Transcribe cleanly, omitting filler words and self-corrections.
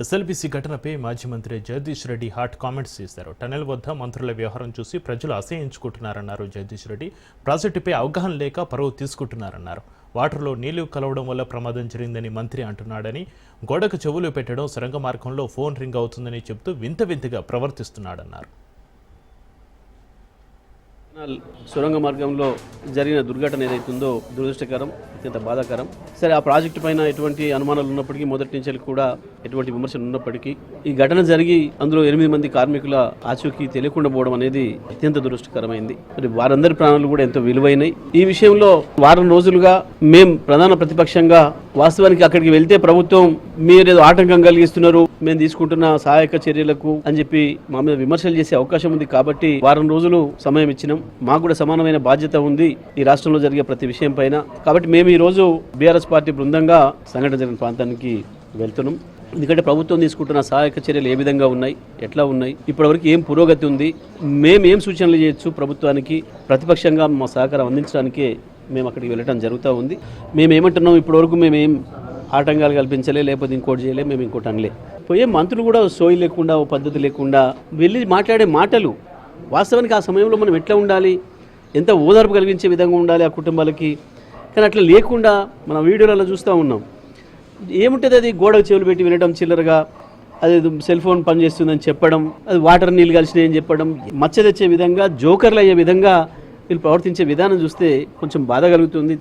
SLBC ఘటనపై మాజీ మంత్రి జగదీష్ రెడ్డి హాట్ కామెంట్స్ చేశారు. టనెల్ వద్ద మంత్రుల వ్యవహారం చూసి ప్రజలు అసహ్యించుకుంటున్నారన్నారు జగదీష్ రెడ్డి. ప్రాజెక్టుపై అవగాహన లేక పరువు తీసుకుంటున్నారన్నారు. వాటర్లో నీళ్లు కలవడం వల్ల ప్రమాదం జరిగిందని మంత్రి అంటున్నాడని, గోడకు చెవులు పెట్టడం, సొరంగ మార్గంలో ఫోన్ రింగ్ అవుతుందని చెబుతూ వింతగా ప్రవర్తిస్తున్నాడన్నారు. సొరంగ మార్గంలో జరిగిన దుర్ఘటన ఏదైతుందో దురదృష్టకరం, అత్యంత బాధాకరం. సరే, ఆ ప్రాజెక్టు పైన ఎటువంటి అనుమానాలు ఉన్నప్పటికీ, మొదటి నుంచి కూడా ఎటువంటి విమర్శలు ఉన్నప్పటికీ, ఈ ఘటన జరిగి అందులో 8 మంది కార్మికుల ఆచూకీ తెలియకుండా పోవడం అనేది అత్యంత దురదృష్టకరమైంది. మరి వారందరి ప్రాణాలు కూడా ఎంతో విలువైనవి. ఈ విషయంలో వారం రోజులుగా మేం ప్రధాన ప్రతిపక్షంగా వాస్తవానికి అక్కడికి వెళ్తే ప్రభుత్వం మీరేదో ఆటంకం కలిగిస్తున్నారు, మేము తీసుకుంటున్న సహాయక చర్యలకు అని చెప్పి మా మీద విమర్శలు చేసే అవకాశం ఉంది. కాబట్టి వారం రోజులు సమయం ఇచ్చినాం. మాకు కూడా సమానమైన బాధ్యత ఉంది ఈ రాష్ట్రంలో జరిగే ప్రతి విషయం పైన. కాబట్టి మేము ఈ రోజు బీఆర్ఎస్ పార్టీ బృందంగా సంఘటన జరిగిన ప్రాంతానికి వెళ్తున్నాం. ఎందుకంటే ప్రభుత్వం తీసుకుంటున్న సహాయక చర్యలు ఏ విధంగా ఉన్నాయి, ఎట్లా ఉన్నాయి, ఇప్పటివరకు ఏం పురోగతి ఉంది, మేమేం సూచనలు చేయొచ్చు ప్రభుత్వానికి, ప్రతిపక్షంగా మా సహకారం అందించడానికే మేము అక్కడికి వెళ్ళడం జరుగుతూ ఉంది. మేమేమంటున్నాం, ఇప్పటివరకు మేమేం ఆటంకాలు కల్పించలే, లేకపోతే ఇంకోటి చేయలే, మేము ఇంకోటి అనలే. పోయే మంత్రులు కూడా సోయి లేకుండా, ఓ పద్ధతి లేకుండా వెళ్ళి మాట్లాడే మాటలు, వాస్తవానికి ఆ సమయంలో మనం ఎట్లా ఉండాలి, ఎంత ఓదార్పు కలిగించే విధంగా ఉండాలి ఆ కుటుంబాలకి. కానీ అట్లా లేకుండా మనం వీడియోలలో చూస్తూ ఉన్నాం. ఏముంటుంది, అది గోడకు చెవులు పెట్టి వినడం, చిల్లరగా అది సెల్ ఫోన్ పనిచేస్తుందని చెప్పడం, అది వాటర్ నీళ్ళు కలిసినాయని చెప్పడం, మచ్చ తెచ్చే విధంగా, జోకర్లు అయ్యే విధంగా వీళ్ళు ప్రవర్తించే విధానం చూస్తే కొంచెం బాధ కలుగుతుంది.